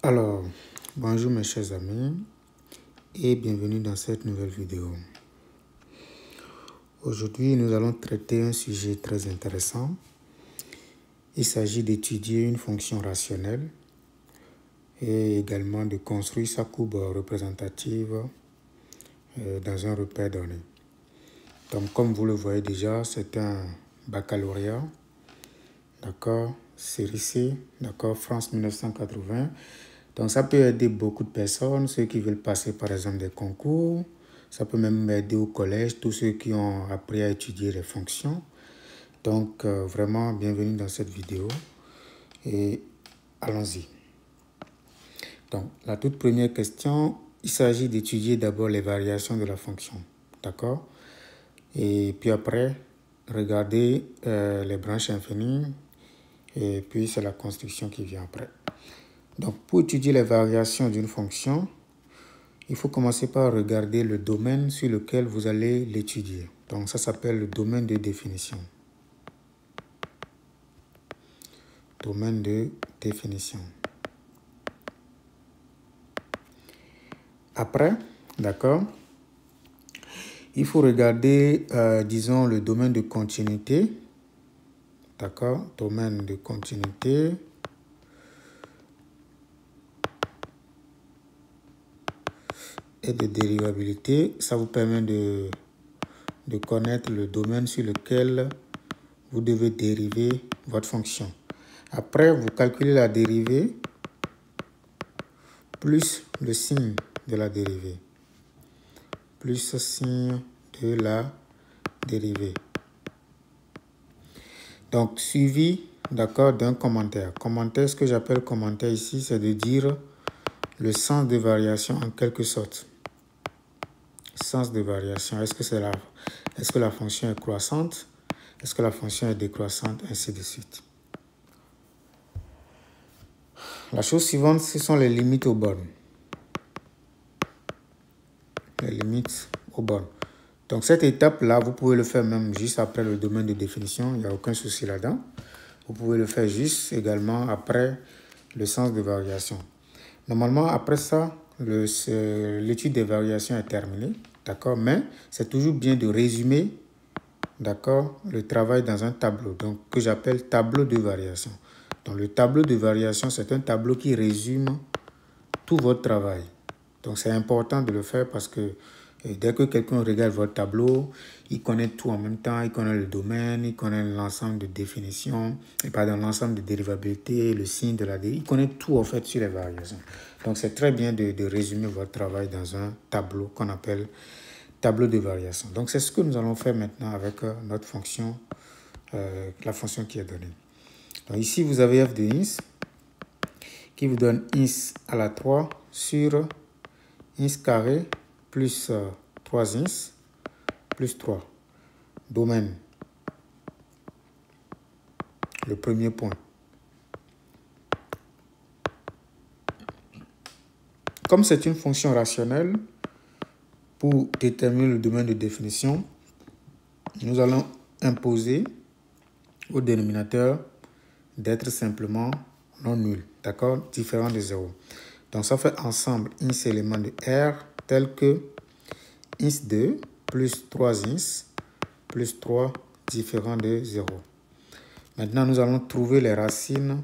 Alors, bonjour mes chers amis et bienvenue dans cette nouvelle vidéo. Aujourd'hui, nous allons traiter un sujet très intéressant. Il s'agit d'étudier une fonction rationnelle et également de construire sa courbe représentative dans un repère donné. Donc, comme vous le voyez déjà, c'est un baccalauréat, d'accord, série C, d'accord, France 1980. Donc, ça peut aider beaucoup de personnes, ceux qui veulent passer par exemple des concours. Ça peut même aider au collège, tous ceux qui ont appris à étudier les fonctions. Donc, vraiment, bienvenue dans cette vidéo. Et allons-y. Donc, la toute première question, il s'agit d'étudier d'abord les variations de la fonction. D'accord? Et puis après, regarder les branches infinies. Et puis, c'est la construction qui vient après. Donc, pour étudier les variations d'une fonction, il faut commencer par regarder le domaine sur lequel vous allez l'étudier. Donc, ça s'appelle le domaine de définition. Domaine de définition. Après, d'accord, il faut regarder, disons, le domaine de continuité. D'accord, domaine de continuité. Et de dérivabilité. Ça vous permet de connaître le domaine sur lequel vous devez dériver votre fonction. Après, vous calculez la dérivée plus le signe de la dérivée. Plus le signe de la dérivée. Donc, suivi, d'accord, d'un commentaire. Commentaire, ce que j'appelle commentaire ici, c'est de dire le sens de variation en quelque sorte. Sens de variation. Est-ce que la fonction est croissante? Est-ce que la fonction est décroissante? Ainsi de suite. La chose suivante, ce sont les limites aux bornes. Les limites aux bornes. Donc, cette étape-là, vous pouvez le faire même juste après le domaine de définition. Il n'y a aucun souci là-dedans. Vous pouvez le faire juste également après le sens de variation. Normalement, après ça, l'étude des variations est terminée. D'accord? Mais c'est toujours bien de résumer, d'accord, le travail dans un tableau, donc que j'appelle tableau de variation. Donc, le tableau de variation, c'est un tableau qui résume tout votre travail. Donc, c'est important de le faire parce que dès que quelqu'un regarde votre tableau, il connaît tout en même temps. Il connaît le domaine, il connaît l'ensemble de définitions, et pas dans l'ensemble de dérivabilité, le signe de la dérivée. Il connaît tout en fait sur les variations. Donc, c'est très bien de résumer votre travail dans un tableau qu'on appelle tableau de variation. Donc, c'est ce que nous allons faire maintenant avec notre fonction, la fonction qui est donnée. Donc, ici, vous avez f de ins qui vous donne ins à la 3 sur ins carré plus 3 ins plus 3. Domaine. Le premier point. Comme c'est une fonction rationnelle, pour déterminer le domaine de définition, nous allons imposer au dénominateur d'être simplement non nul, d'accord, différent de 0. Donc, ça fait ensemble ins élément de R tel que ins 2 plus 3 ins plus 3 différent de 0. Maintenant, nous allons trouver les racines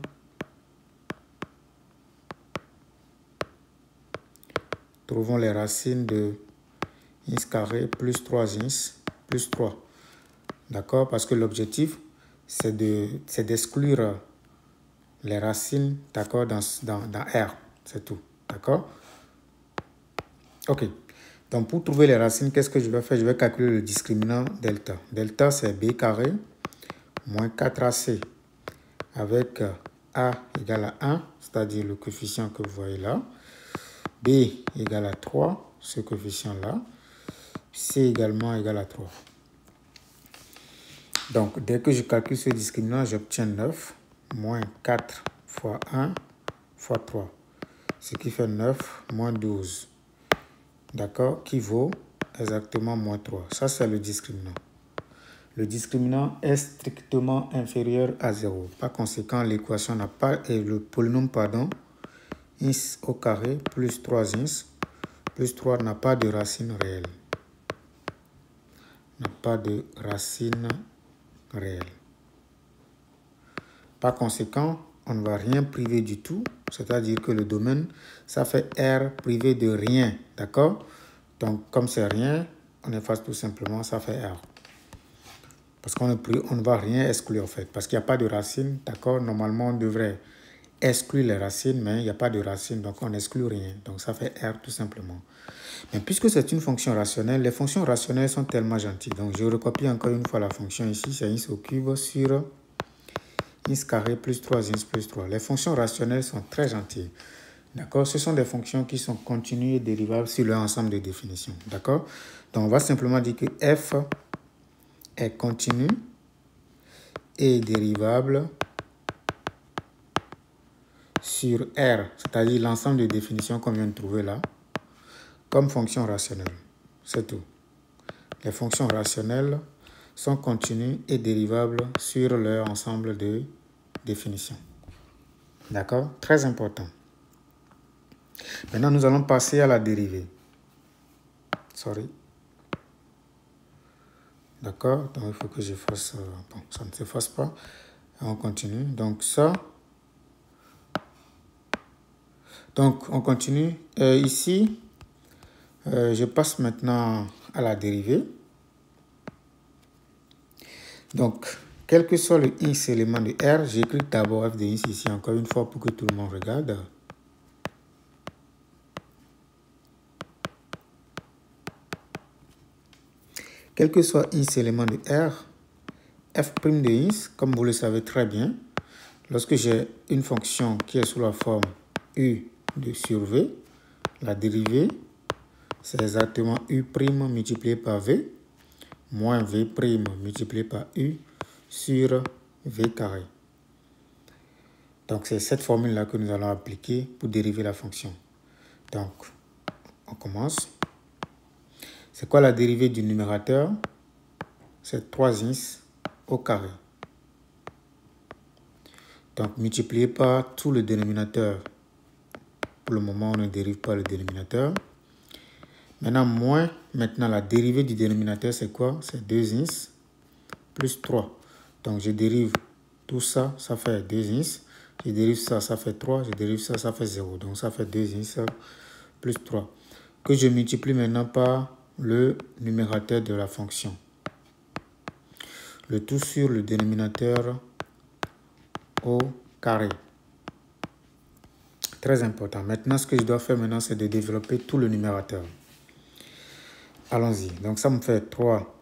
Trouvons les racines de ins carré plus 3 ins plus 3. D'accord? Parce que l'objectif, c'est d'exclure les racines, d'accord, dans R. C'est tout. D'accord? Ok. Donc, pour trouver les racines, qu'est-ce que je vais faire? Je vais calculer le discriminant delta. Delta, c'est b carré moins 4ac avec a égale à 1, c'est-à-dire le coefficient que vous voyez là. B égale à 3, ce coefficient-là. C également égale à 3. Donc, dès que je calcule ce discriminant, j'obtiens 9 moins 4 fois 1 fois 3. Ce qui fait 9 moins 12. D'accord? Qui vaut exactement moins 3. Ça, c'est le discriminant. Le discriminant est strictement inférieur à 0. Par conséquent, l'équation n'a pas, et le polynôme, pardon, ins au carré plus 3 ins plus 3 n'a pas de racine réelle. N'a pas de racine réelle. Par conséquent, on ne va rien priver du tout, c'est-à-dire que le domaine, ça fait R privé de rien, d'accord? Donc, comme c'est rien, on efface tout simplement, ça fait R. Parce qu'on ne va rien exclure en fait, parce qu'il n'y a pas de racine, d'accord? Normalement, on devrait exclure les racines, mais il n'y a pas de racine, donc on n'exclut rien. Donc, ça fait R tout simplement. Mais puisque c'est une fonction rationnelle, les fonctions rationnelles sont tellement gentilles. Donc, je recopie encore une fois la fonction ici, c'est ins au cube sur ins carré plus 3 ins plus 3. Les fonctions rationnelles sont très gentilles. D'accord? Ce sont des fonctions qui sont continues et dérivables sur leur ensemble de définitions. D'accord? Donc, on va simplement dire que f est continue et dérivable sur R, c'est-à-dire l'ensemble de définitions qu'on vient de trouver là, comme fonction rationnelle. C'est tout. Les fonctions rationnelles sont continues et dérivables sur leur ensemble de définitions. D'accord? Très important. Maintenant, nous allons passer à la dérivée. Sorry. D'accord? Donc, il faut que j'efface. Bon, ça ne s'efface pas. On continue. Donc, ça. Donc, on continue. Ici, je passe maintenant à la dérivée. Donc, quel que soit le ins élément de R, j'écris d'abord f de ins ici, encore une fois, pour que tout le monde regarde. Quel que soit ins élément de R, f' de ins, comme vous le savez très bien, lorsque j'ai une fonction qui est sous la forme u sur v, la dérivée, c'est exactement u' multiplié par v, moins v' multiplié par u sur v carré. Donc, c'est cette formule-là que nous allons appliquer pour dériver la fonction. Donc, on commence. C'est quoi la dérivée du numérateur? C'est 3 ins au carré. Donc, multiplié par tout le dénominateur. Pour le moment, on ne dérive pas le dénominateur. Maintenant, moins, maintenant, la dérivée du dénominateur, c'est quoi? C'est 2 ins plus 3. Donc, je dérive tout ça, ça fait 2 ins. Je dérive ça, ça fait 3. Je dérive ça, ça fait 0. Donc, ça fait 2 ins plus 3. Que je multiplie maintenant par le numérateur de la fonction. Le tout sur le dénominateur au carré. Très important. Maintenant, ce que je dois faire maintenant, c'est de développer tout le numérateur. Allons-y. Donc, ça me fait 3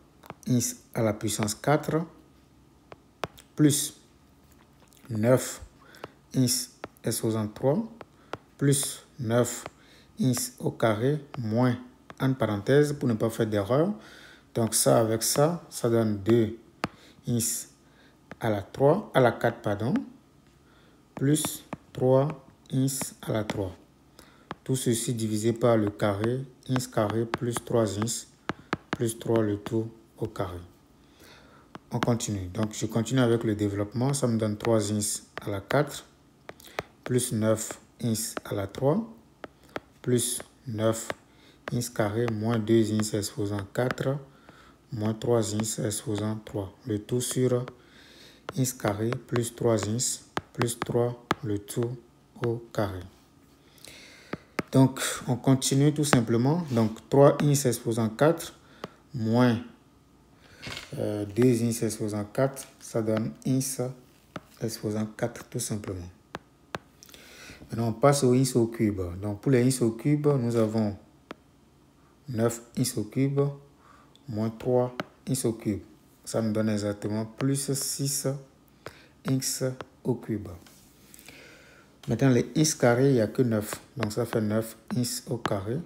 ins à la puissance 4 plus 9 ins exposant 3 plus 9 ins au carré moins, en parenthèse, pour ne pas faire d'erreur. Donc, ça avec ça, ça donne 2 ins à la 3, à la 4, pardon, plus 3 ins à la 3. Tout ceci divisé par le carré, ins carré plus 3 ins plus 3 le tout au carré. On continue. Donc, je continue avec le développement. Ça me donne 3 ins à la 4 plus 9 ins à la 3 plus 9 ins carré moins 2 ins exposant 4 moins 3 ins exposant 3. Le tout sur ins carré plus 3 ins plus 3 le tout au carré. Donc, on continue tout simplement. Donc, 3 ins exposant 4 moins 2 ins exposant 4, ça donne ins exposant 4 tout simplement. Maintenant, on passe aux ins au cube. Donc, pour les ins au cube, nous avons 9 ins au cube moins 3 ins au cube. Ça nous donne exactement plus 6 ins au cube. Maintenant, les ins carrés, il n'y a que 9. Donc, ça fait 9 ins au carré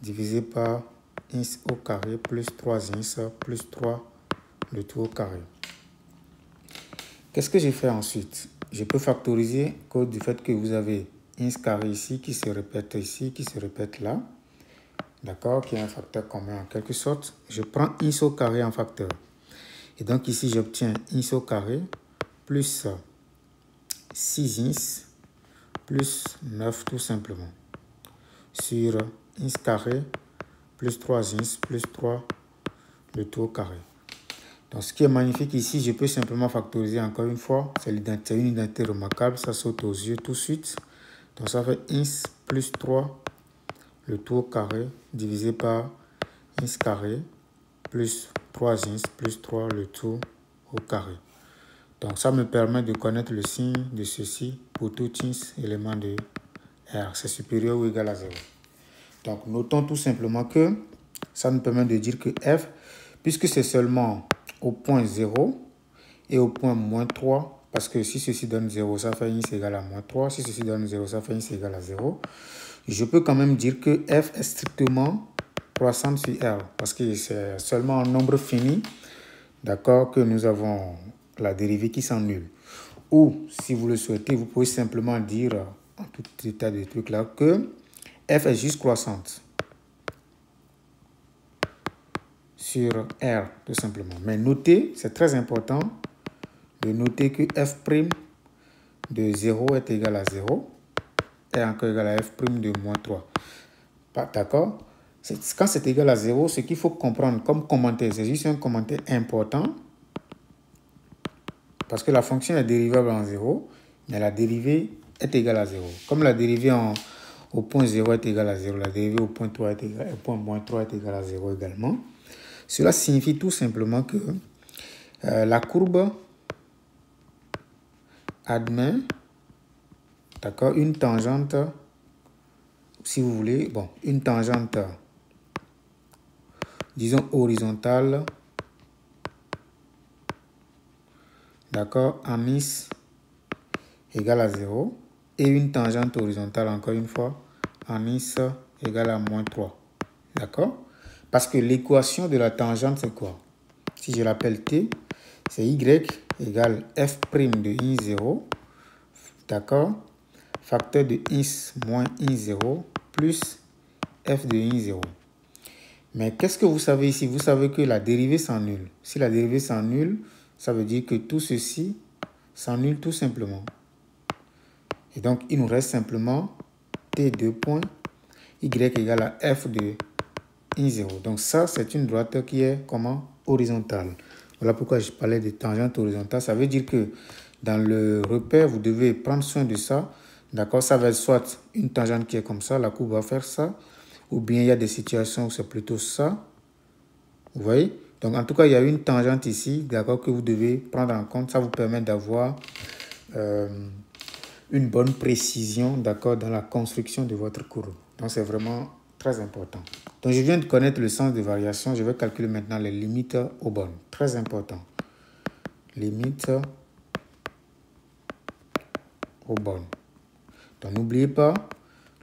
divisé par ins au carré plus 3 ins plus 3 le tout au carré. Qu'est-ce que j'ai fait ensuite? Je peux factoriser à cause du fait que vous avez ins carré ici qui se répète ici, qui se répète là. D'accord? Qui est un facteur commun en quelque sorte. Je prends ins au carré en facteur. Et donc ici, j'obtiens ins au carré plus 6 ins plus 9 tout simplement. Sur ins carré plus 3 ins plus 3 le tout au carré. Donc ce qui est magnifique ici, je peux simplement factoriser encore une fois. C'est une identité remarquable, ça saute aux yeux tout de suite. Donc ça fait ins plus 3 le tout au carré divisé par ins carré plus 3 ins plus 3 le tout au carré. Donc ça me permet de connaître le signe de ceci pour tout ins élément de R. C'est supérieur ou égal à 0. Donc notons tout simplement que ça nous permet de dire que F, puisque c'est seulement au point 0 et au point moins 3, parce que si ceci donne 0, ça fait ins égal à moins 3. Si ceci donne 0, ça fait ins égal à 0. Je peux quand même dire que F est strictement croissante sur R, parce que c'est seulement un nombre fini, d'accord, que nous avons la dérivée qui s'annule. Ou, si vous le souhaitez, vous pouvez simplement dire, en tout état de trucs là, que F est juste croissante sur R, tout simplement. Mais notez, c'est très important de noter que F' de 0 est égal à 0 est encore égal à F' de moins 3. D'accord? Quand c'est égal à 0, ce qu'il faut comprendre comme commentaire, c'est juste un commentaire important parce que la fonction est dérivable en 0, mais la dérivée est égale à 0. Comme la dérivée au point 0 est égale à 0, la dérivée au point 3 est égale, au point moins 3 est égale à 0 également. Cela signifie tout simplement que la courbe admet, d'accord, une tangente, si vous voulez, bon, une tangente, disons horizontale, d'accord, en is égale à 0, et une tangente horizontale, encore une fois, en is égale à moins 3, d'accord? Parce que l'équation de la tangente, c'est quoi? Si je l'appelle t, c'est y égale f' de in 0, d'accord, facteur de ins moins in 0 plus f de in 0. Mais qu'est-ce que vous savez ici? Vous savez que la dérivée s'annule. Si la dérivée s'annule, ça veut dire que tout ceci s'annule tout simplement. Et donc, il nous reste simplement t2 point y égale à f de in 0. Donc ça, c'est une droite qui est comment? Horizontale. Voilà pourquoi je parlais de tangente horizontale. Ça veut dire que dans le repère, vous devez prendre soin de ça. D'accord? Ça va être soit une tangente qui est comme ça, la courbe va faire ça. Ou bien il y a des situations où c'est plutôt ça. Vous voyez? Donc en tout cas, il y a une tangente ici, d'accord, que vous devez prendre en compte. Ça vous permet d'avoir une bonne précision, d'accord, dans la construction de votre courbe. Donc c'est vraiment très important. Donc je viens de connaître le sens de variation. Je vais calculer maintenant les limites aux bornes. Très important. Limites aux bornes. Donc n'oubliez pas,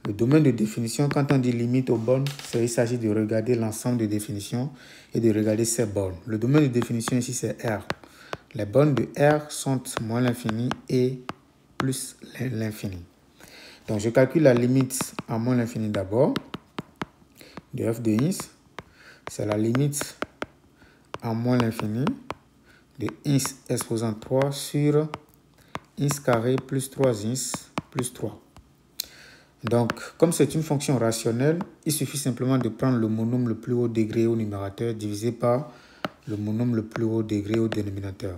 le domaine de définition, quand on dit limite aux bornes, il s'agit de regarder l'ensemble des définitions et de regarder ces bornes. Le domaine de définition ici, c'est R. Les bornes de R sont moins l'infini et plus l'infini. Donc je calcule la limite à moins l'infini d'abord de f de ins. C'est la limite à moins l'infini de ins exposant 3 sur ins carré plus 3 ins plus 3. Donc, comme c'est une fonction rationnelle, il suffit simplement de prendre le monôme le plus haut degré au numérateur divisé par le monôme le plus haut degré au dénominateur.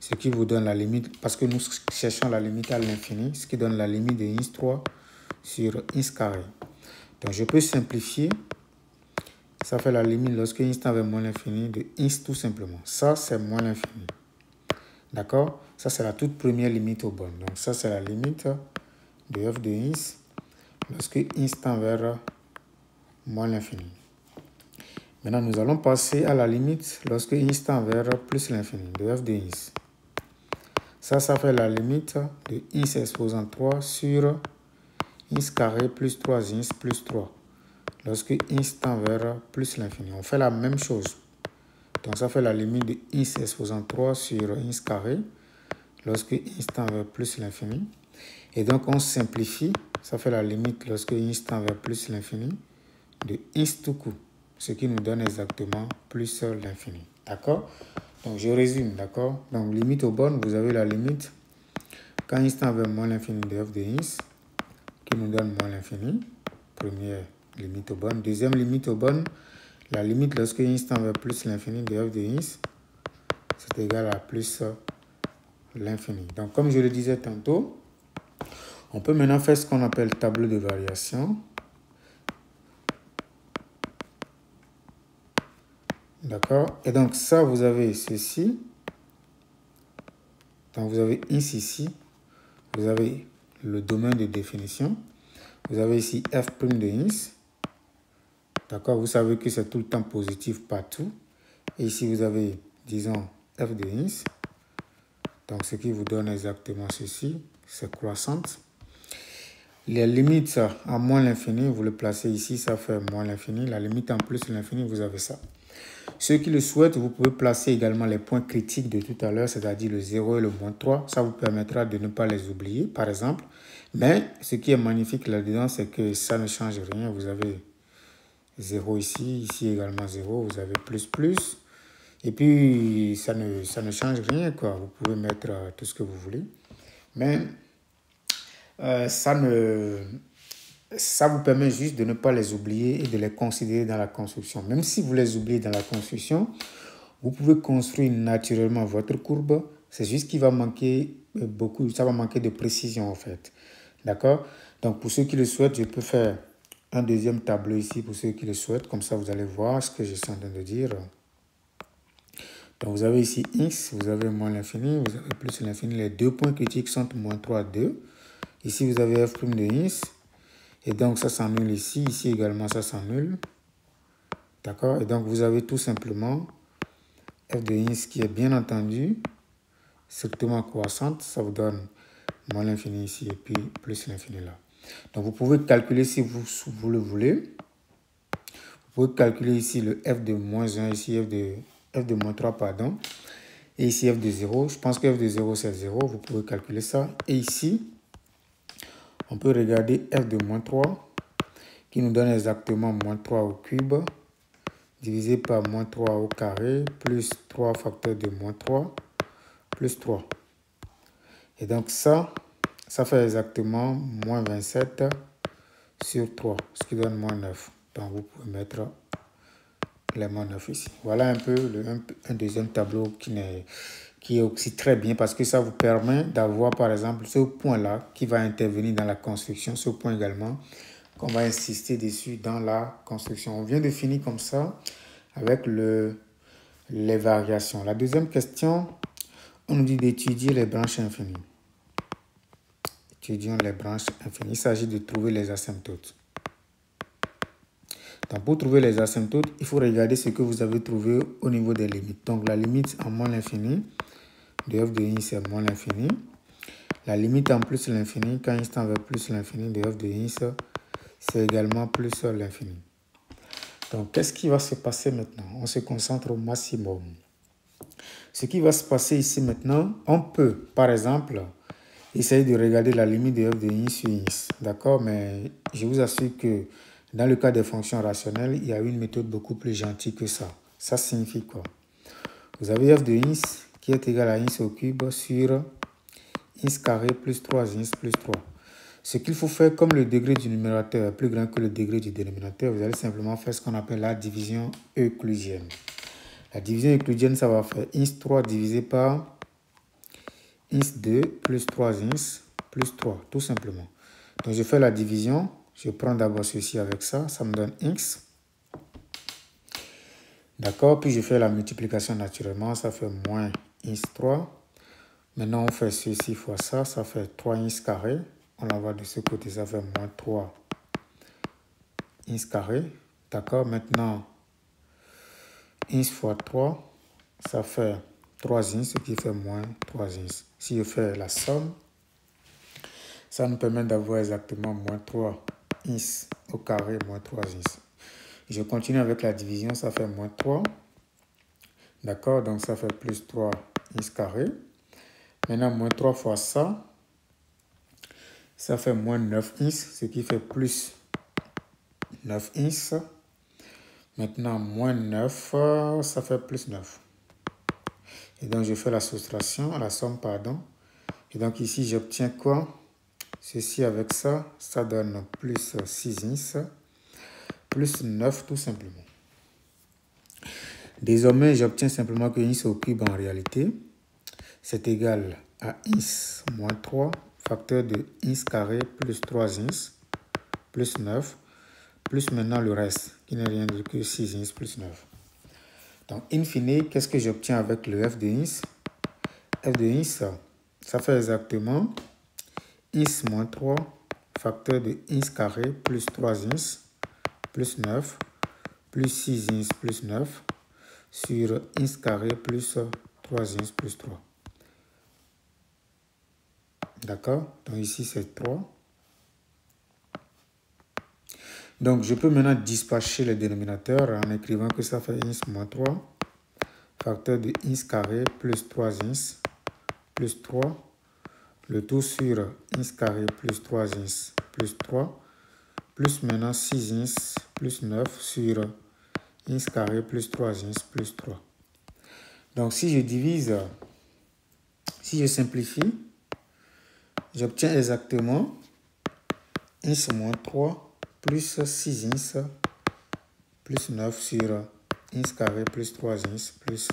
Ce qui vous donne la limite, parce que nous cherchons la limite à l'infini, ce qui donne la limite de ins 3 sur ins carré. Donc, je peux simplifier. Ça fait la limite lorsque ins tend vers moins l'infini de ins tout simplement. Ça, c'est moins l'infini. D'accord? Ça, c'est la toute première limite aux bornes. Donc, ça, c'est la limite de f de ins lorsque ins tend vers moins l'infini. Maintenant, nous allons passer à la limite lorsque ins tend vers plus l'infini de f de ins. Ça fait la limite de ins exposant 3 sur ins carré plus 3 ins plus 3. Lorsque ins tend vers plus l'infini. On fait la même chose. Donc, ça fait la limite de ins exposant 3 sur ins carré lorsque ins tend vers plus l'infini. Et donc, on simplifie. Ça fait la limite lorsque ins tend vers plus l'infini de ins tout coup. Ce qui nous donne exactement plus l'infini. D'accord? Donc, je résume. D'accord? Donc, limite aux bornes, vous avez la limite quand ins tend vers moins l'infini de f de ins. qui nous donne moins l'infini. Première limite aux bornes. Deuxième limite aux bornes, la limite lorsque ins tend vers plus l'infini de f de ins, c'est égal à plus l'infini. Donc, comme je le disais tantôt, on peut maintenant faire ce qu'on appelle tableau de variation. D'accord? Et donc, ça, vous avez ceci. Donc, vous avez ins ici. Vous avez le domaine de définition. Vous avez ici f' de ins. D'accord? Vous savez que c'est tout le temps positif partout. Et ici, vous avez, disons, f de ins. Donc, ce qui vous donne exactement ceci, c'est croissante. Les limites à moins l'infini, vous le placez ici, ça fait moins l'infini. La limite en plus l'infini, vous avez ça. Ceux qui le souhaitent, vous pouvez placer également les points critiques de tout à l'heure, c'est-à-dire le 0 et le moins 3. Ça vous permettra de ne pas les oublier, par exemple. Mais ce qui est magnifique là-dedans, c'est que ça ne change rien. Vous avez 0 ici, ici également 0, vous avez plus. Et puis, ça ne change rien, quoi. Vous pouvez mettre tout ce que vous voulez. Mais ça vous permet juste de ne pas les oublier et de les considérer dans la construction. Même si vous les oubliez dans la construction, vous pouvez construire naturellement votre courbe. C'est juste qu'il va manquer beaucoup, ça va manquer de précision en fait. D'accord? Donc pour ceux qui le souhaitent, je peux faire un deuxième tableau ici pour ceux qui le souhaitent. Comme ça, vous allez voir ce que je suis en train de dire. Donc vous avez ici x, vous avez moins l'infini, vous avez plus l'infini. Les deux points critiques sont moins 3, 2. Ici, vous avez f' de ins. Et donc, ça s'annule ici. Ici également, ça s'annule. D'accord? Et donc, vous avez tout simplement f de ins qui est bien entendu strictement croissante. Ça vous donne moins l'infini ici et puis plus l'infini là. Donc, vous pouvez calculer si vous le voulez. Vous pouvez calculer ici le f de moins 1, ici f de moins 3, pardon. Et ici f de 0. Je pense que f de 0, c'est 0. Vous pouvez calculer ça. Et ici, on peut regarder f de moins 3 qui nous donne exactement moins 3 au cube divisé par moins 3 au carré plus 3 facteur de moins 3 plus 3. Et donc ça fait exactement moins 27 sur 3, ce qui donne moins 9. Donc vous pouvez mettre les moins 9 ici. Voilà un peu un deuxième tableau qui est aussi très bien parce que ça vous permet d'avoir par exemple ce point-là qui va intervenir dans la construction, ce point également qu'on va insister dessus dans la construction. On vient de finir comme ça avec les variations. La deuxième question, on nous dit d'étudier les branches infinies. Étudions les branches infinies. Il s'agit de trouver les asymptotes. Donc, pour trouver les asymptotes, il faut regarder ce que vous avez trouvé au niveau des limites. Donc, la limite en moins l'infini de f de ins, c'est moins l'infini. La limite en plus l'infini, quand ins tend vers plus l'infini de f de ins, c'est également plus l'infini. Donc, qu'est-ce qui va se passer maintenant? On se concentre au maximum. Ce qui va se passer ici maintenant, on peut, par exemple, essayer de regarder la limite de f de ins sur ins. D'accord? Mais je vous assure que dans le cas des fonctions rationnelles, il y a une méthode beaucoup plus gentille que ça. Ça signifie quoi? Vous avez f de ins qui est égal à ins au cube sur ins carré plus 3 ins plus 3. Ce qu'il faut faire, comme le degré du numérateur est plus grand que le degré du dénominateur, vous allez simplement faire ce qu'on appelle la division euclidienne. La division euclidienne, ça va faire ins 3 divisé par ins 2 plus 3 ins plus 3, tout simplement. Donc, je fais la division. Je prends d'abord ceci avec ça. Ça me donne x. D'accord. Puis, je fais la multiplication naturellement. Ça fait moins ins 3. Maintenant, on fait ceci fois ça. Ça fait 3 ins carré. On l'envoie de ce côté. Ça fait moins 3 ins carré. D'accord. Maintenant, ins fois 3. Ça fait 3 ins, ce qui fait moins 3 ins. Si je fais la somme, ça nous permet d'avoir exactement moins 3 ins au carré, moins 3 ins. Je continue avec la division, ça fait moins 3. D'accord, donc ça fait plus 3 ins carré. Maintenant, moins 3 fois ça, ça fait moins 9 ins, ce qui fait plus 9 ins. Maintenant, moins 9, ça fait plus 9. Et donc, je fais la soustraction, la somme, pardon. Et donc, ici, j'obtiens quoi? Ceci avec ça, ça donne plus 6 ins, plus 9 tout simplement. Désormais, j'obtiens simplement que ins au cube en réalité, c'est égal à ins moins 3, facteur de ins carré plus 3 ins, plus 9, plus maintenant le reste, qui n'est rien d'autre que 6 ins plus 9. Donc, in fine, qu'est-ce que j'obtiens avec le f de ins? F de ins, ça fait exactement ins moins 3, facteur de ins carré plus 3 ins, plus 9, plus 6 ins plus 9, sur ins carré plus 3 ins plus 3. D'accord? Donc ici, c'est 3. Donc, je peux maintenant dispatcher le dénominateur en écrivant que ça fait ins moins 3, facteur de ins carré plus 3 ins plus 3, le tout sur ins carré plus 3 ins plus 3, plus maintenant 6 ins plus 9 sur ins carré plus 3 ins plus 3. Donc, si je divise, si je simplifie, j'obtiens exactement ins moins 3 plus 6 ins plus 9 sur ins carré plus 3 ins plus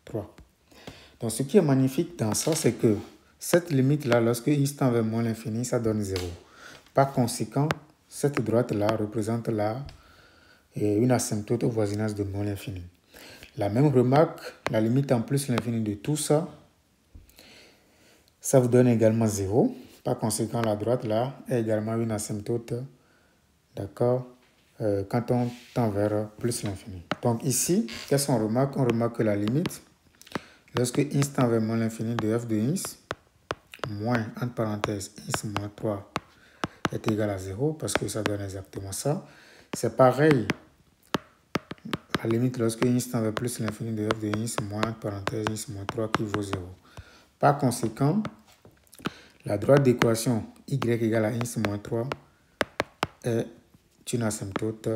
3. Donc, ce qui est magnifique dans ça, c'est que cette limite-là, lorsque ins tend vers moins l'infini, ça donne 0. Par conséquent, cette droite-là représente une asymptote au voisinage de moins l'infini. La même remarque, la limite en plus l'infini de tout ça, ça vous donne également 0. Par conséquent, la droite-là est également une asymptote, d'accord, quand on tend vers plus l'infini. Donc ici, qu'est-ce qu'on remarque? On remarque que la limite, lorsque ins tend vers moins l'infini de f de ins, moins, entre parenthèses, ins moins 3 est égal à 0, parce que ça donne exactement ça. C'est pareil, la limite lorsque ins tend vers plus l'infini de f de ins, moins, entre parenthèses, ins moins 3 qui vaut 0. Par conséquent, la droite d'équation y égale à ins moins 3 est une asymptote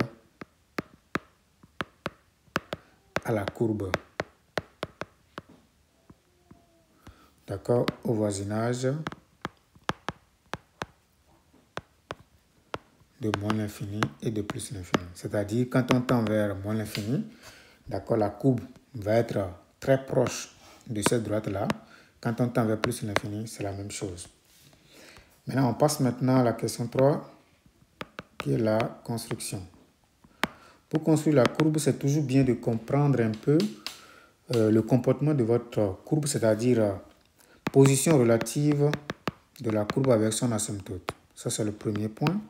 à la courbe, d'accord, au voisinage de moins l'infini et de plus l'infini. C'est-à-dire, quand on tend vers moins l'infini, d'accord, la courbe va être très proche de cette droite-là. Quand on tend vers plus l'infini, c'est la même chose. Maintenant, on passe maintenant à la question 3, qui est la construction. Pour construire la courbe, c'est toujours bien de comprendre un peu le comportement de votre courbe, c'est-à-dire position relative de la courbe avec son asymptote. Ça, c'est le premier point.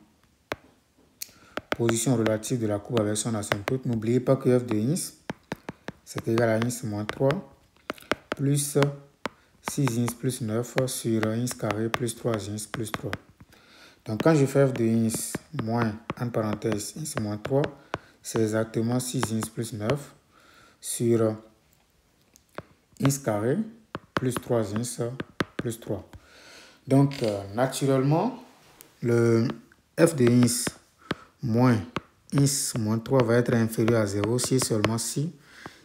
Position relative de la courbe avec son asymptote. N'oubliez pas que f de ins, c'est égal à ins moins 3 plus 6 ins plus 9 sur ins carré plus 3 ins plus 3. Donc, quand je fais f de ins moins, entre parenthèses, ins moins 3, c'est exactement 6 ins plus 9 sur ins carré plus 3 ins plus 3. Donc, naturellement, le f de ins moins ins moins 3 va être inférieur à 0 si et seulement si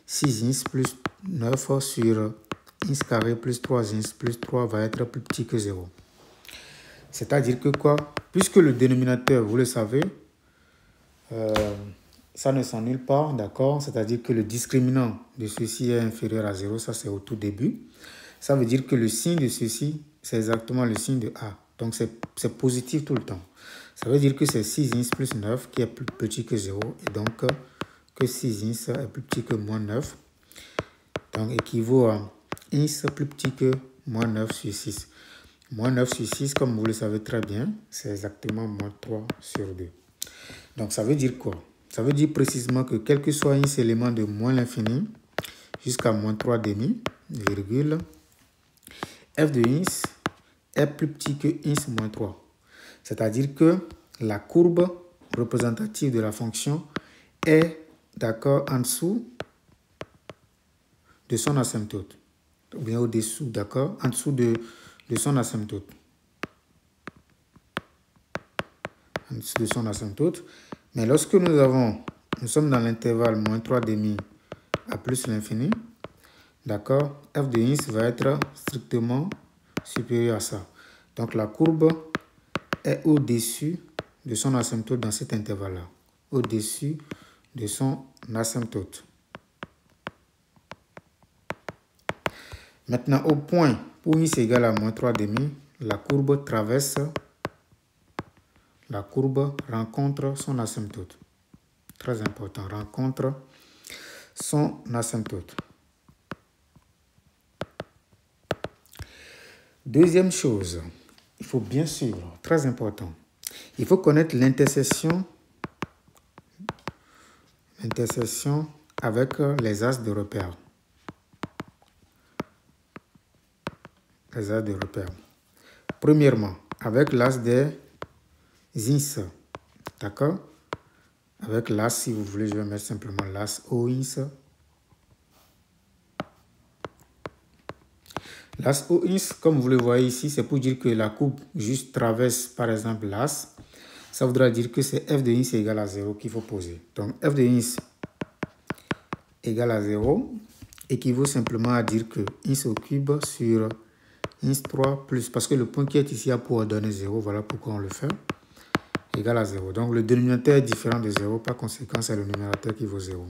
6 ins plus 9 sur ins carré plus 3 ins plus 3 va être plus petit que 0. C'est-à-dire que quoi? Puisque le dénominateur, vous le savez, ça ne s'annule pas, d'accord? C'est-à-dire que le discriminant de ceci est inférieur à 0, ça c'est au tout début. Ça veut dire que le signe de ceci, c'est exactement le signe de A. Donc c'est positif tout le temps. Ça veut dire que c'est 6 ins plus 9 qui est plus petit que 0. Et donc que 6 ins est plus petit que moins 9. Donc équivaut à ins plus petit que moins 9 sur 6. Moins 9 sur 6, comme vous le savez très bien, c'est exactement moins 3 sur 2. Donc ça veut dire quoi? Ça veut dire précisément que quel que soit ins élément de moins l'infini jusqu'à moins 3 demi, virgule, f de ins est plus petit que ins moins 3. C'est-à-dire que la courbe représentative de la fonction est, d'accord, en dessous de son asymptote. Ou bien au-dessous, d'accord, en dessous de son asymptote. En dessous de son asymptote. Mais lorsque nous sommes dans l'intervalle moins 3 demi à plus l'infini, d'accord, f de ins va être strictement supérieur à ça. Donc la courbe est au-dessus de son asymptote dans cet intervalle-là. Au-dessus de son asymptote. Maintenant, au point où x égale à moins 3,5, la courbe rencontre son asymptote. Très important, rencontre son asymptote. Deuxième chose, il faut bien suivre, très important. Il faut connaître l'intersection avec les axes de repère. Les axes de repère. Premièrement, avec l'axe des ins. D'accord? Avec l'axe, si vous voulez, je vais mettre simplement l'axe OINS. L'axe OINS, comme vous le voyez ici, c'est pour dire que la courbe juste traverse, par exemple, l'axe. Ça voudra dire que c'est f de ins égale à 0 qu'il faut poser. Donc, f de ins égale à 0 équivaut simplement à dire que ins au cube sur ins 3 plus, parce que le point qui est ici a pour donner 0, voilà pourquoi on le fait, égale à 0. Donc, le dénominateur est différent de 0, par conséquent, c'est le numérateur qui vaut 0.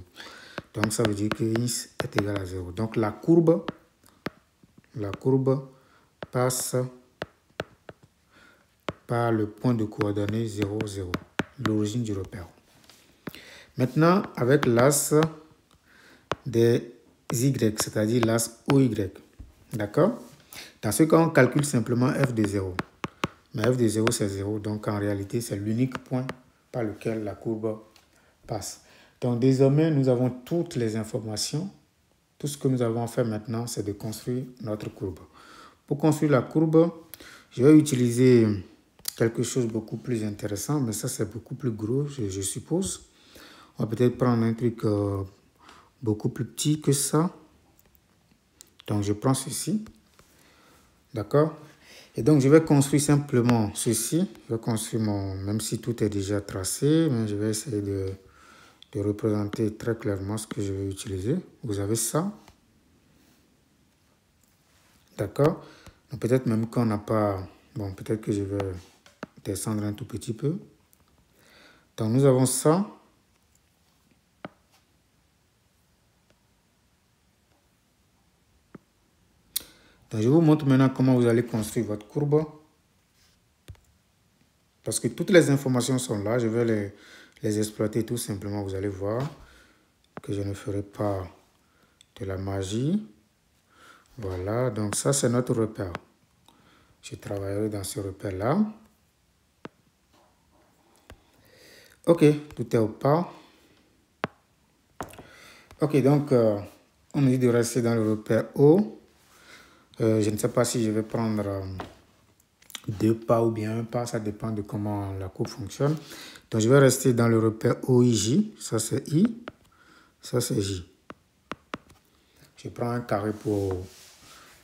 Donc, ça veut dire que ins est égal à 0. Donc, la courbe passe par le point de coordonnées 0, 0, l'origine du repère. Maintenant, avec l'axe des Y, c'est-à-dire l'axe OY. D'accord? Dans ce cas, on calcule simplement f de 0. Mais f de 0, c'est 0. Donc, en réalité, c'est l'unique point par lequel la courbe passe. Donc, désormais, nous avons toutes les informations. Tout ce que nous avons à faire maintenant, c'est de construire notre courbe. Pour construire la courbe, je vais utiliser quelque chose de beaucoup plus intéressant, mais ça, c'est beaucoup plus gros, je suppose. On va peut-être prendre un truc beaucoup plus petit que ça. Donc, je prends ceci. D'accord? Et donc, je vais construire simplement ceci. Je vais construire même si tout est déjà tracé, mais je vais essayer de représenter très clairement ce que je vais utiliser. Vous avez ça. D'accord? Donc, peut-être même qu'on n'a pas... Bon, peut-être que je vais descendre un tout petit peu. Donc, nous avons ça. Donc, je vous montre maintenant comment vous allez construire votre courbe. Parce que toutes les informations sont là. Je vais les exploiter tout simplement. Vous allez voir que je ne ferai pas de la magie. Voilà. Donc, ça, c'est notre repère. Je travaillerai dans ce repère-là. OK. Tout est au pas. OK. Donc, on nous dit de rester dans le repère O. Je ne sais pas si je vais prendre 2 pas ou bien 1 pas, ça dépend de comment la courbe fonctionne. Donc, je vais rester dans le repère OIJ, ça c'est I, ça c'est J. Je prends un carré pour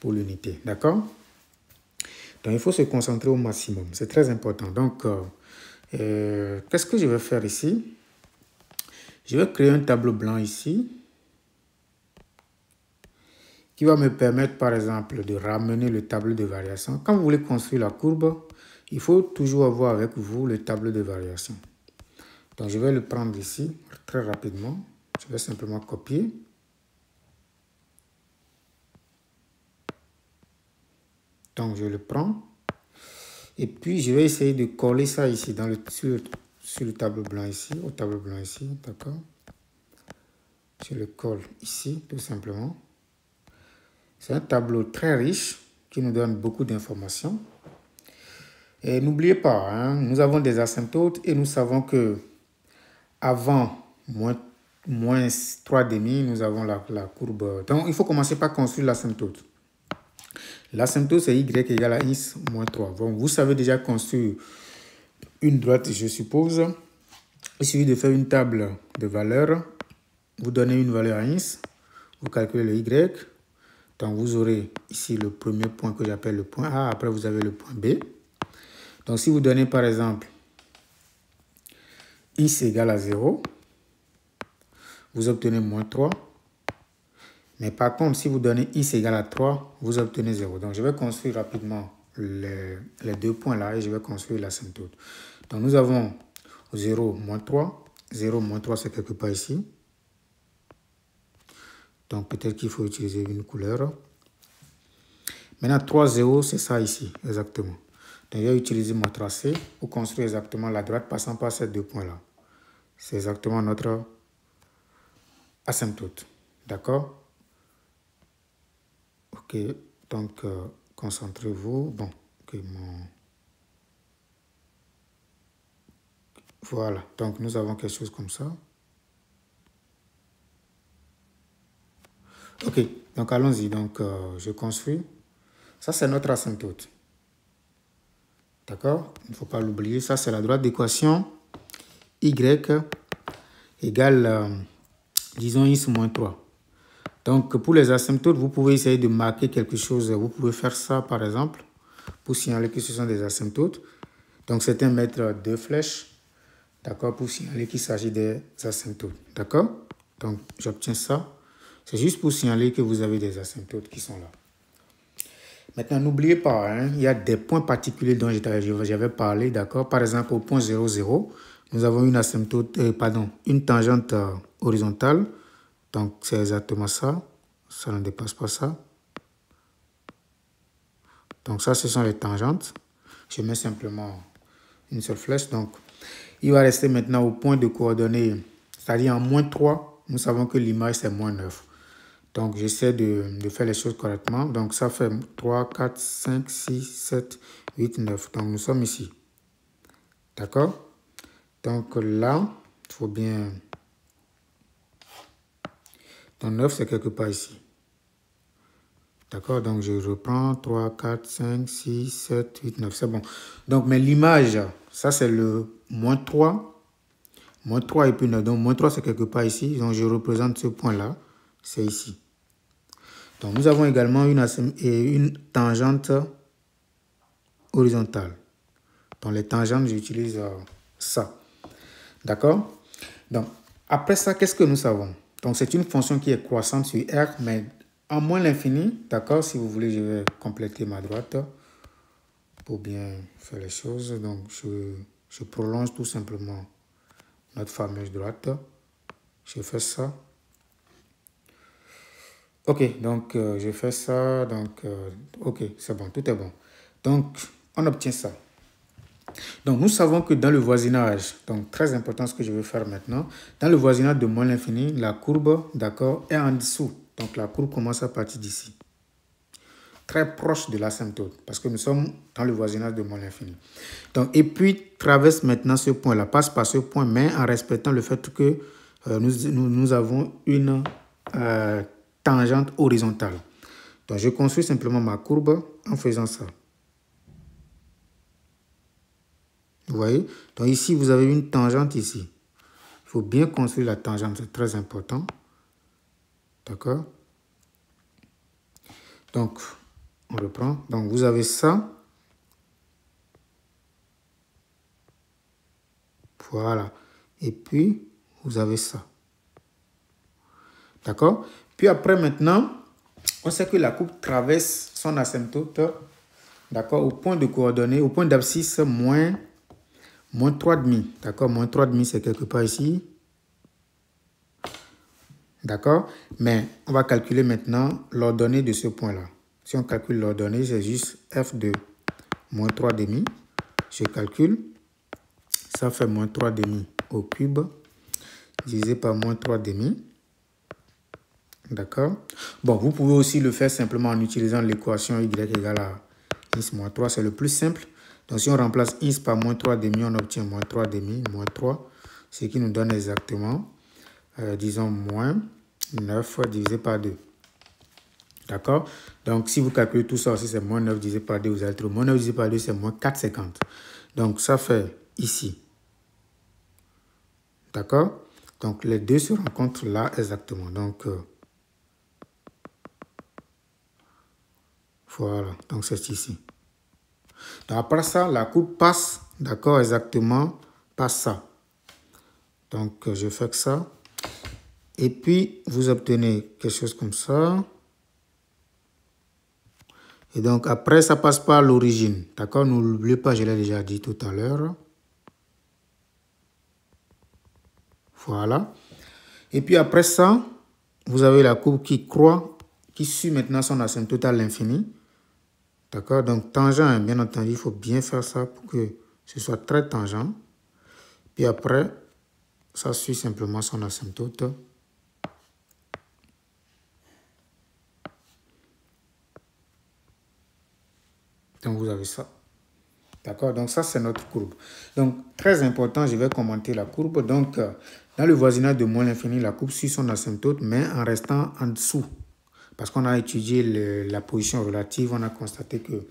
l'unité, d'accord? Donc, il faut se concentrer au maximum, c'est très important. Donc, qu'est-ce que je vais faire ici? Je vais créer un tableau blanc ici, qui va me permettre, par exemple, de ramener le tableau de variation. Quand vous voulez construire la courbe, il faut toujours avoir avec vous le tableau de variation. Donc, je vais le prendre ici très rapidement. Je vais simplement copier. Donc, je le prends. Et puis, je vais essayer de coller ça ici, sur le tableau blanc ici, au tableau blanc ici, d'accord? Je le colle ici, tout simplement. C'est un tableau très riche qui nous donne beaucoup d'informations. Et n'oubliez pas, hein, nous avons des asymptotes et nous savons que avant moins 3,5, nous avons la courbe. Donc, il faut commencer par construire l'asymptote. L'asymptote, c'est y égale à x moins 3. Bon, vous savez déjà construire une droite, je suppose. Il suffit de faire une table de valeurs. Vous donnez une valeur à x. Vous calculez le y. Donc, vous aurez ici le premier point que j'appelle le point A. Après, vous avez le point B. Donc, si vous donnez, par exemple, x égale à 0, vous obtenez moins 3. Mais par contre, si vous donnez x égale à 3, vous obtenez 0. Donc, je vais construire rapidement les deux points là et je vais construire l'asymptote. Donc nous avons 0, moins 3. 0, moins 3, c'est quelque part ici. Donc peut-être qu'il faut utiliser une couleur. Maintenant, 3, 0, c'est ça ici, exactement. Donc je vais utiliser mon tracé pour construire exactement la droite passant par ces deux points là. C'est exactement notre asymptote. D'accord? Ok, donc concentrez-vous. Bon, ok, voilà, donc nous avons quelque chose comme ça. Ok, donc allons-y. Donc je construis. Ça, c'est notre asymptote. D'accord? Il ne faut pas l'oublier. Ça, c'est la droite d'équation y égale, disons, x moins 3. Donc, pour les asymptotes, vous pouvez essayer de marquer quelque chose. Vous pouvez faire ça, par exemple, pour signaler que ce sont des asymptotes. Donc, certains mettent deux flèches, d'accord, pour signaler qu'il s'agit des asymptotes. D'accord? Donc, j'obtiens ça. C'est juste pour signaler que vous avez des asymptotes qui sont là. Maintenant, n'oubliez pas, hein, il y a des points particuliers dont j'avais parlé, d'accord? Par exemple, au point 0, 0, nous avons une asymptote, une tangente horizontale. Donc, c'est exactement ça. Ça ne dépasse pas ça. Donc, ça, ce sont les tangentes. Je mets simplement une seule flèche. Donc, il va rester maintenant au point de coordonnées, c'est-à-dire en moins 3. Nous savons que l'image, c'est moins 9. Donc, j'essaie de faire les choses correctement. Donc, ça fait 3, 4, 5, 6, 7, 8, 9. Donc, nous sommes ici. D'accord? Donc, là, il faut bien... Donc, 9, c'est quelque part ici. D'accord? Donc, je reprends 3, 4, 5, 6, 7, 8, 9. C'est bon. Donc, mais l'image, ça, c'est le moins 3. Moins 3 et puis 9. Donc, moins 3, c'est quelque part ici. Donc, je représente ce point-là. C'est ici. Donc, nous avons également une tangente horizontale. Dans les tangentes, j'utilise ça. D'accord? Donc, après ça, qu'est-ce que nous savons? Donc, c'est une fonction qui est croissante sur R, mais en moins l'infini. D'accord? Si vous voulez, je vais compléter ma droite pour bien faire les choses. Donc, je prolonge tout simplement notre fameuse droite. Je fais ça. Ok, donc je fais ça. Donc, ok, c'est bon, tout est bon. Donc, on obtient ça. Donc, nous savons que dans le voisinage, donc très important ce que je vais faire maintenant, dans le voisinage de moins l'infini, la courbe, d'accord, est en dessous. Donc, la courbe commence à partir d'ici. Très proche de l'asymptote, parce que nous sommes dans le voisinage de moins l'infini. Donc, et puis, traverse maintenant ce point-là, passe par ce point, mais en respectant le fait que nous avons une tangente horizontale. Donc, je construis simplement ma courbe en faisant ça. Vous voyez? Donc, ici, vous avez une tangente ici. Il faut bien construire la tangente, c'est très important. D'accord? Donc, on reprend. Donc, vous avez ça. Voilà. Et puis, vous avez ça. D'accord? Puis après, maintenant, on sait que la courbe traverse son asymptote, d'accord, au point de coordonnées, au point d'abscisse moins 3,5. D'accord? Moins 3,5, c'est quelque part ici. D'accord? Mais on va calculer maintenant l'ordonnée de ce point-là. Si on calcule l'ordonnée, c'est juste f de moins 3,5. Je calcule. Ça fait moins 3,5 au cube divisé par moins 3,5. D'accord? Bon, vous pouvez aussi le faire simplement en utilisant l'équation y égale à x moins 3. C'est le plus simple. Donc, si on remplace x par moins 3,5, on obtient moins 3,5, moins 3. Ce qui nous donne exactement, disons, moins 9 divisé par 2. D'accord? Donc, si vous calculez tout ça aussi, c'est moins 9 divisé par 2. Vous allez trouver moins 9 divisé par 2, c'est moins 4,50. Donc, ça fait ici. D'accord? Donc, les deux se rencontrent là exactement. Donc, voilà, donc c'est ici. Donc après ça, la courbe passe, d'accord, exactement, par ça. Donc je fais que ça. Et puis, vous obtenez quelque chose comme ça. Et donc, après, ça passe par l'origine. D'accord? N'oubliez pas, je l'ai déjà dit tout à l'heure. Voilà. Et puis après ça, vous avez la courbe qui croît, qui suit maintenant son asymptote à l'infini. D'accord? Donc, tangent, bien entendu, il faut bien faire ça pour que ce soit très tangent. Puis après, ça suit simplement son asymptote. Donc, vous avez ça. D'accord? Donc, ça, c'est notre courbe. Donc, très important, je vais commenter la courbe. Donc, dans le voisinage de moins l'infini, la courbe suit son asymptote, mais en restant en dessous. Parce qu'on a étudié la position relative, on a constaté que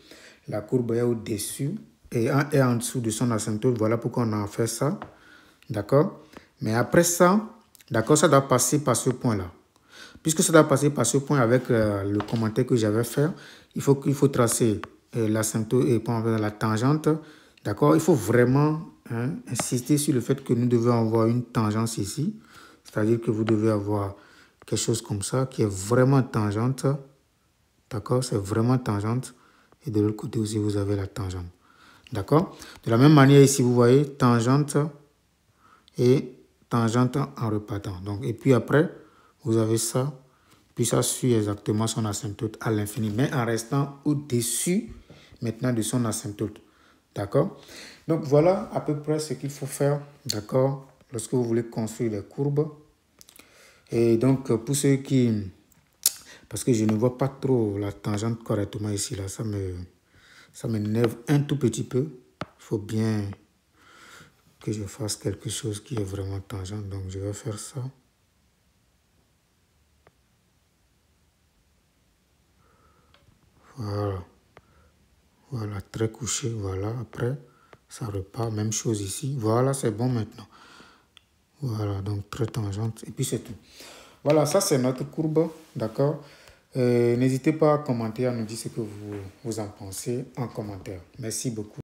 la courbe est au-dessus et est en dessous de son asymptote. Voilà pourquoi on a fait ça. D'accord? Mais après ça, d'accord, ça doit passer par ce point-là. Puisque ça doit passer par ce point avec le commentaire que j'avais fait, il faut tracer l'asymptote et la tangente. D'accord? Il faut vraiment insister sur le fait que nous devons avoir une tangente ici. C'est-à-dire que vous devez avoir quelque chose comme ça qui est vraiment tangente. D'accord? C'est vraiment tangente. Et de l'autre côté aussi, vous avez la tangente. D'accord? De la même manière, ici, vous voyez tangente et tangente en repartant. Donc, et puis après, vous avez ça. Puis ça suit exactement son asymptote à l'infini, mais en restant au-dessus maintenant de son asymptote. D'accord? Donc, voilà à peu près ce qu'il faut faire. D'accord? Lorsque vous voulez construire des courbes. Et donc, pour ceux qui... Parce que je ne vois pas trop la tangente correctement ici, là. Ça m'énerve un tout petit peu. Il faut bien que je fasse quelque chose qui est vraiment tangente. Donc, je vais faire ça. Voilà. Voilà, très couché. Voilà, après, ça repart. Même chose ici. Voilà, c'est bon maintenant. Voilà, donc très tangente. Et puis, c'est tout. Voilà, ça, c'est notre courbe. D'accord? N'hésitez pas à commenter, à nous dire ce que vous en pensez en commentaire. Merci beaucoup.